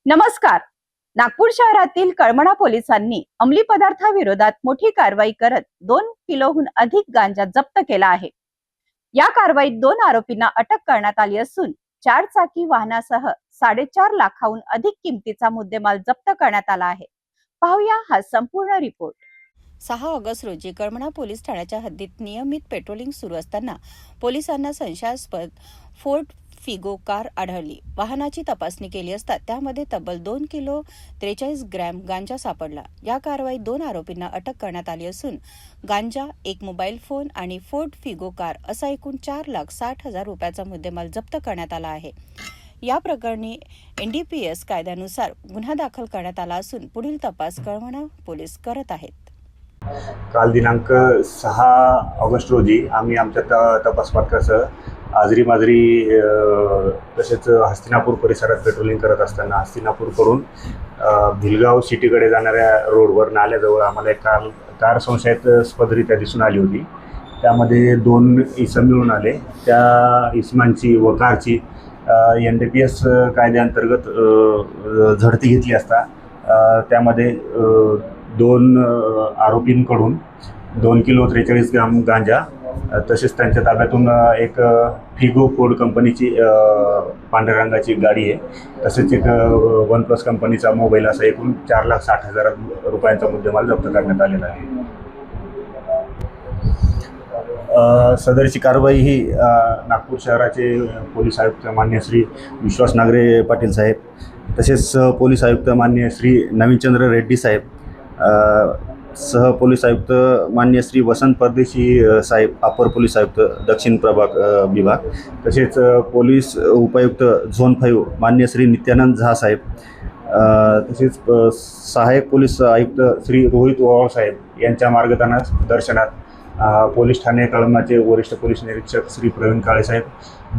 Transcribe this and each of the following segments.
नमस्कार. नागपूर शहरातील कळमना पोलिसांनी अंमली पदार्थाविरोधात मोठी कारवाई करत 2 किलोहून अधिक गांजा जप्त केला आहे. या कारवाईत 2 आरोपींना अटक करण्यात आली असून 4 चाकी वाहनासह 4.5 लाखाहून अधिक किमतीचा मुद्देमाल जप्त करण्यात आला आहे. पाहूया हा संपूर्ण रिपोर्ट. 6 ऑगस्ट रोजी कळमना पोलीस ठाण्याच्या हद्दीत नियमित पेट्रोलिंग सुरू असताना पोलिसांना संशयास्पद फोर्ड फिगो कार आढळली. वाहनाची तपासणी केली असता त्यामध्ये तब्बल 2 किलो 43 ग्रॅम गांजा सापडला. या कारवाईत 2 आरोपींना अटक करण्यात आली असून गांजा, एक मोबाईल फोन आणि फोर्ड फिगो कार असा एकूण 4,60,000 रुपयाचा मुद्देमाल जप्त करण्यात आला आहे. या प्रकरणी NDPS कायद्यानुसार गुन्हा दाखल करण्यात आला असून पुढील तपास कळमना पोलीस करत आहेत. काल दिनांक 6 ऑगस्ट रोजी आम्ही आमच्या तपास पथकासह आजरी माजरी तसेच हस्तिनापूर परिसरात पेट्रोलिंग करत असताना हस्तिनापूरकडून भिलगाव सिटीकडे जाणाऱ्या रोडवर नाल्याजवळ आम्हाला एक कार संशयास्पदरित्या दिसून आली होती. त्यामध्ये 2 इसम मिळून आले. त्या इसमांची व कारची NDPS कायद्याअंतर्गत झडती घेतली असता त्यामध्ये 2 आरोपींकडून 2 किलो 43 ग्राम गांजा तसेच त्यांच्या ताब्यातून एक फिगो फोर्ड कंपनीची पांढऱ्या रंगाची गाडी आहे, तसेच एक OnePlus कंपनीचा मोबाईल असा एकूण 4,60,000 रुपयांचा मुद्देमाल जप्त करण्यात आलेला आहे. सदरची कारवाई ही नागपूर शहराचे पोलीस आयुक्त मान्य श्री विश्वास नागरे पाटील साहेब, तसेच पोलीस आयुक्त मान्य श्री नवीनचंद्र रेड्डी साहेब, सह पोलीस आयुक्त मान्य श्री वसंत परदेशी साहेब, अपर पोलीस आयुक्त दक्षिण प्रभाग विभाग, तसेच पोलीस उपायुक्त झोन 5 मान्य श्री नित्यानंद झा साहेब, तसेच सहाय्यक पोलीस आयुक्त श्री रोहित ओवाळ साहेब यांच्या मार्गदर्शनात पोलीस ठाणे कळमनाचे वरिष्ठ पोलीस निरीक्षक श्री प्रवीण काळे साहेब,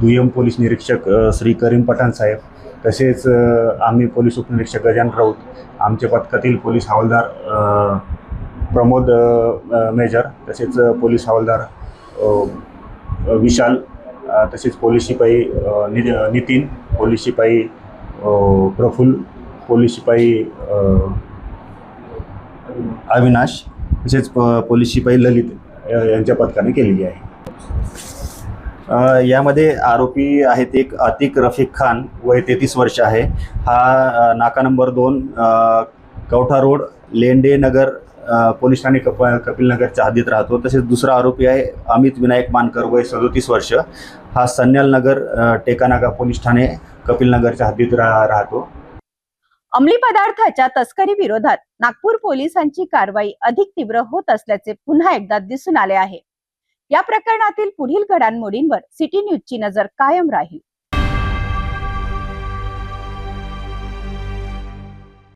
दुय्यम पोलीस निरीक्षक श्री करीम पठाण साहेब, तसेच आम्ही पोलीस उपनिरीक्षक गजानन राऊत, आमच्या पथकातील पोलीस हवालदार प्रमोद मेजर, तसेच पोलीस हवालदार विशाल, तसेच पोलीस शिपाई नितीन, पोलीस शिपाई प्रफुल्ल, पोलीस शिपाई अविनाश, तसेच पोलीस शिपाई ललित यांच्या पथकाने केलेली आहे. यामध्ये आरोपी आहेत एक अतिक रफिक खान, वय 33 वर्ष आहे. हा नाका नंबर 2 कवठा रोड लेंडे नगर पोलीस ठाणे कपिल नगरच्या हद्दीत राहतो. तसेच दुसरा आरोपी आहे अमित विनायक मानकर, वय 37 वर्ष. हा सन्याल नगर टेकानाका पोलीस ठाणे कपिल नगरच्या हद्दीत राहतो. अंमली पदार्थाच्या तस्करी विरोधात नागपूर पोलिसांची कारवाई अधिक तीव्र होत असल्याचे पुन्हा एकदा दिसून आले आहे. या प्रकरणातील पुढील घडामोडींवर सिटी न्यूजची नजर कायम राहील.